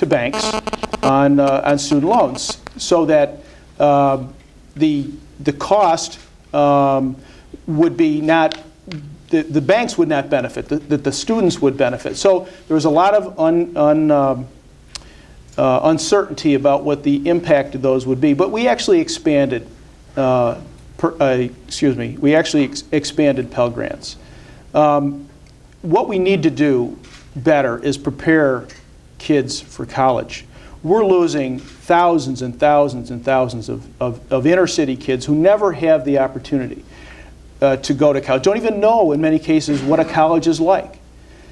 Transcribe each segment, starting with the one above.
to banks on student loans, so that the cost would be not, the banks would not benefit, the students would benefit. So there was a lot of uncertainty about what the impact of those would be. But we actually expanded, expanded Pell Grants. What we need to do better is prepare kids for college. We're losing thousands and thousands and thousands of inner city kids who never have the opportunity to go to college, don't even know in many cases what a college is like.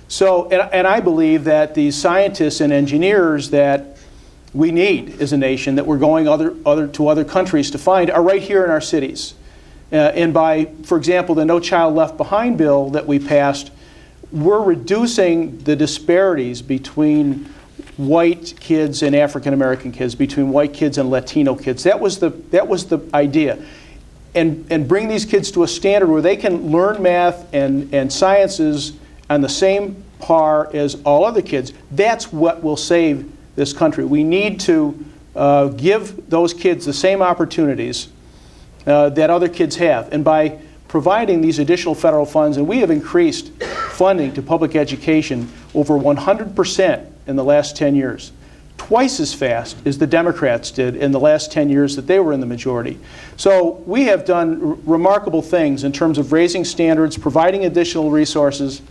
So, and I believe that the scientists and engineers that we need as a nation, that we're going to other countries to find, are right here in our cities. And by, for example, the No Child Left Behind bill that we passed, we're reducing the disparities between white kids and African American kids, between white kids and Latino kids. That was the idea. And bring these kids to a standard where they can learn math and sciences on the same par as all other kids. That's what will save this country. We need to give those kids the same opportunities that other kids have. And by providing these additional federal funds, and we have increased funding to public education over 100% in the last 10 years, twice as fast as the Democrats did in the last 10 years that they were in the majority. So we have done remarkable things in terms of raising standards, providing additional resources,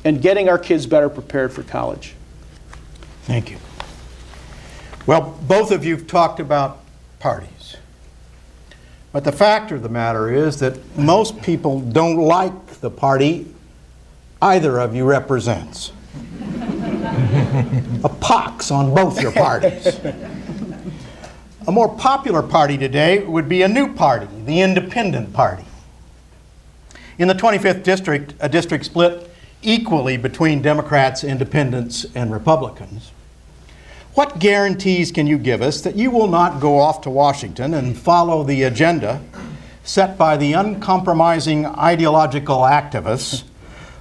and getting our kids better prepared for college. Thank you. Well, both of you have talked about parties. But the fact of the matter is that most people don't like the party either of you represents. A pox on both your parties. A more popular party today would be a new party, the Independent Party. In the 25th District, a district split equally between Democrats, Independents, and Republicans. What guarantees can you give us that you will not go off to Washington and follow the agenda set by the uncompromising ideological activists,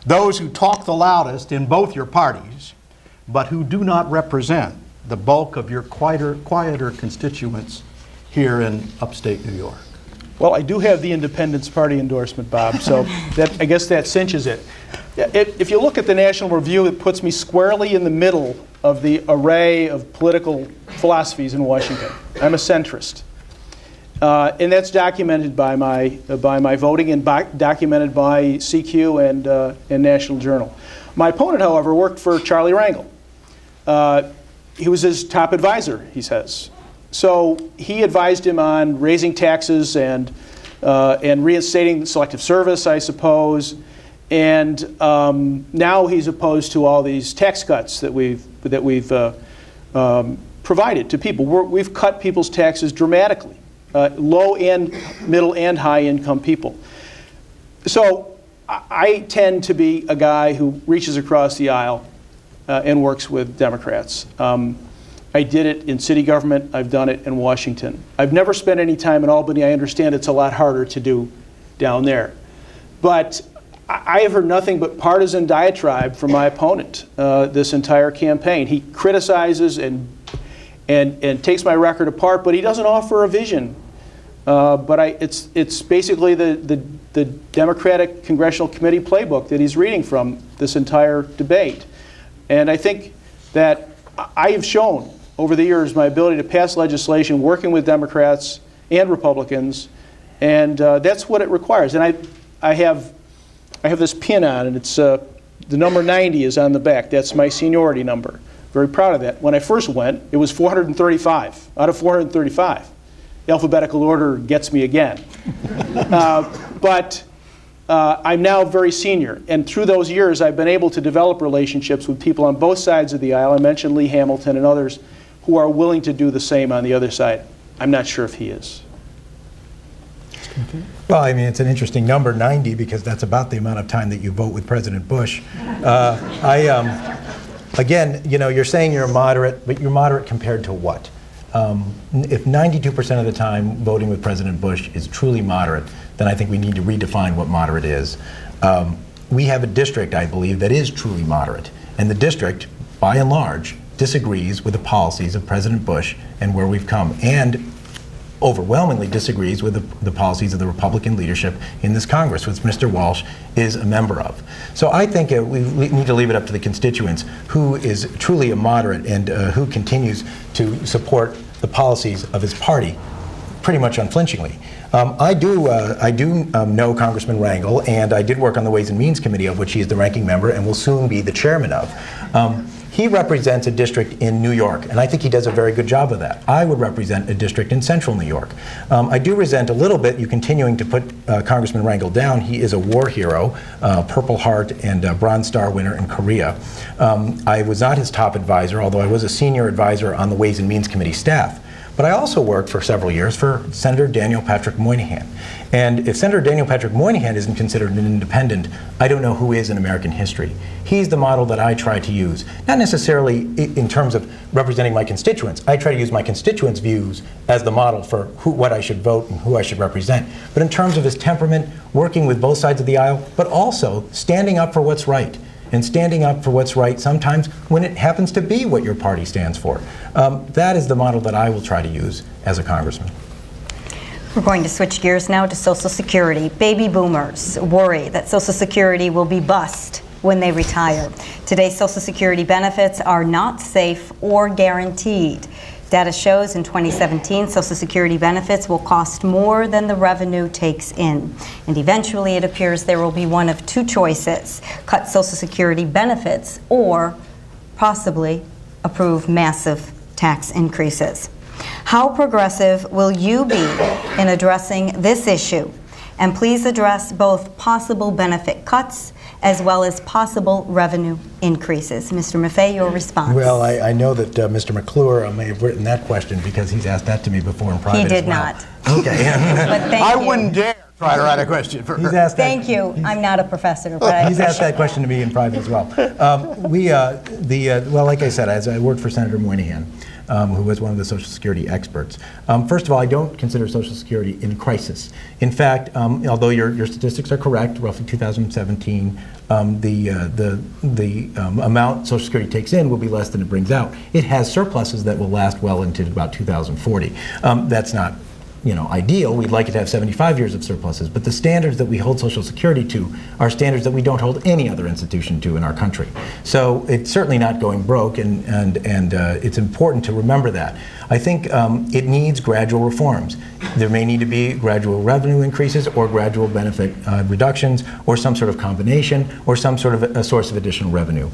those who talk the loudest in both your parties, but who do not represent the bulk of your quieter constituents here in upstate New York? Well, I do have the Independence Party endorsement, Bob, so I guess that cinches it. If you look at the National Review, it puts me squarely in the middle of the array of political philosophies in Washington. I'm a centrist. And that's documented by my voting and documented by CQ and National Journal. My opponent, however, worked for Charlie Rangel. He was his top advisor, he says. So he advised him on raising taxes and reinstating selective service, I suppose. And now he's opposed to all these tax cuts that we've provided to people. We've cut people's taxes dramatically, low and middle and high income people. So I tend to be a guy who reaches across the aisle and works with Democrats. I did it in city government. I've done it in Washington. I've never spent any time in Albany. I understand it's a lot harder to do down there. But I have heard nothing but partisan diatribe from my opponent this entire campaign. He criticizes and takes my record apart, but he doesn't offer a vision. But it's basically the Democratic Congressional Committee playbook that he's reading from this entire debate. And I think that I have shown over the years my ability to pass legislation working with Democrats and Republicans, and that's what it requires. And I have this pin on, and it's the number 90 is on the back. That's my seniority number. Very proud of that. When I first went, it was 435 out of 435. The alphabetical order gets me again. But I'm now very senior, and through those years I've been able to develop relationships with people on both sides of the aisle. I mentioned Lee Hamilton and others who are willing to do the same on the other side. I'm not sure if he is. Well, I mean, it's an interesting number, 90, because that's about the amount of time that you vote with President Bush. Again, you know, you're saying you're moderate, but you're moderate compared to what? If 92% of the time voting with President Bush is truly moderate, then I think we need to redefine what moderate is. We have a district, I believe, that is truly moderate. And the district, by and large, disagrees with the policies of President Bush and where we've come, and overwhelmingly disagrees with the policies of the Republican leadership in this Congress, which Mr. Walsh is a member of. So I think we need to leave it up to the constituents who is truly a moderate and who continues to support the policies of his party pretty much unflinchingly. I do know Congressman Rangel, and I did work on the Ways and Means Committee, of which he is the ranking member and will soon be the chairman of. He represents a district in New York, and I think he does a very good job of that. I would represent a district in central New York. I do resent a little bit you continuing to put Congressman Rangel down. He is a war hero, Purple Heart and Bronze Star winner in Korea. I was not his top advisor, although I was a senior advisor on the Ways and Means Committee staff. But I also worked for several years for Senator Daniel Patrick Moynihan. And if Senator Daniel Patrick Moynihan isn't considered an independent, I don't know who is in American history. He's the model that I try to use, not necessarily in terms of representing my constituents. I try to use my constituents' views as the model for what I should vote and who I should represent. But in terms of his temperament, working with both sides of the aisle, but also standing up for what's right. And standing up for what's right sometimes when it happens to be what your party stands for. That is the model that I will try to use as a congressman. We're going to switch gears now to Social Security. Baby boomers worry that Social Security will be bust when they retire. Today, Social Security benefits are not safe or guaranteed. Data shows in 2017, Social Security benefits will cost more than the revenue takes in. And eventually, it appears there will be one of two choices: cut Social Security benefits or possibly approve massive tax increases. How progressive will you be in addressing this issue? And please address both possible benefit cuts as well as possible revenue increases. Mr. Maffei, your response. Well, I know that Mr. McClure may have written that question because he's asked that to me before in private. He did as well. not. Okay. But thank I you. wouldn't dare try to write a question for her. Thank you. I'm not a professor, but He's asked that question to me in private as well. Well, like I said, as I worked for Senator Moynihan, who was one of the Social Security experts. First of all, I don't consider Social Security in crisis. In fact, although your statistics are correct, roughly 2017, the amount Social Security takes in will be less than it brings out. It has surpluses that will last well into about 2040. That's not ideal. We'd like it to have 75 years of surpluses, but the standards that we hold Social Security to are standards that we don't hold any other institution to in our country. So it's certainly not going broke, and it's important to remember that. I think it needs gradual reforms. There may need to be gradual revenue increases or gradual benefit reductions or some sort of combination or some sort of a source of additional revenue.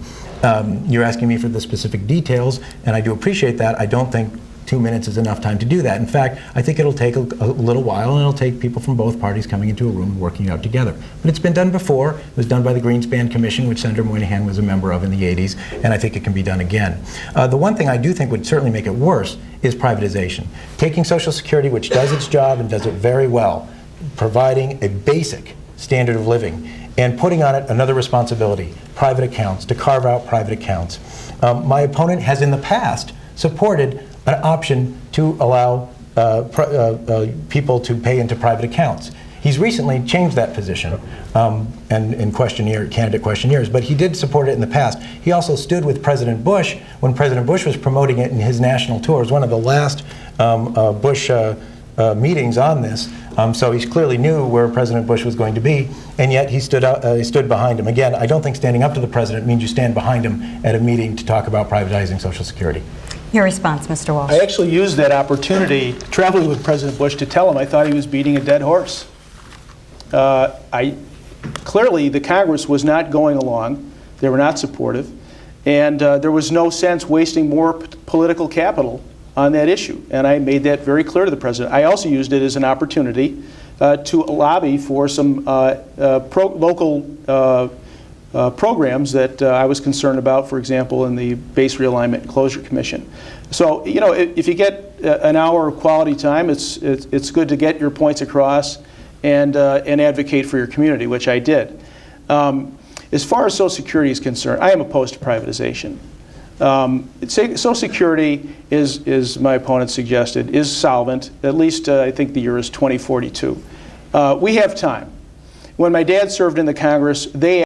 You're asking me for the specific details, and I do appreciate that. I don't think 2 minutes is enough time to do that. In fact, I think it'll take a little while, and it'll take people from both parties coming into a room and working it out together. But it's been done before. It was done by the Greenspan Commission, which Senator Moynihan was a member of in the 80s, and I think it can be done again. The one thing I do think would certainly make it worse is privatization. Taking Social Security, which does its job and does it very well, providing a basic standard of living, and putting on it another responsibility, private accounts, to carve out private accounts. My opponent has in the past supported an option to allow people to pay into private accounts. He's recently changed that position and in candidate questionnaires, but he did support it in the past. He also stood with President Bush when President Bush was promoting it in his national tour. It was one of the last Bush meetings on this, so he clearly knew where President Bush was going to be, and yet he stood behind him. Again, I don't think standing up to the president means you stand behind him at a meeting to talk about privatizing Social Security. your response, Mr. Walsh. I actually used that opportunity, traveling with President Bush, to tell him I thought he was beating a dead horse. Clearly, the Congress was not going along. They were not supportive. And there was no sense wasting more political capital on that issue. And I made that very clear to the President. I also used it as an opportunity to lobby for some local programs that I was concerned about, for example, in the Base Realignment and Closure Commission. So, you know, if you get an hour of quality time, it's good to get your points across and advocate for your community, which I did. As far as Social Security is concerned, I am opposed to privatization. Social Security is, as my opponent suggested, is solvent. At least I think the year is 2042. We have time. When my dad served in the Congress, they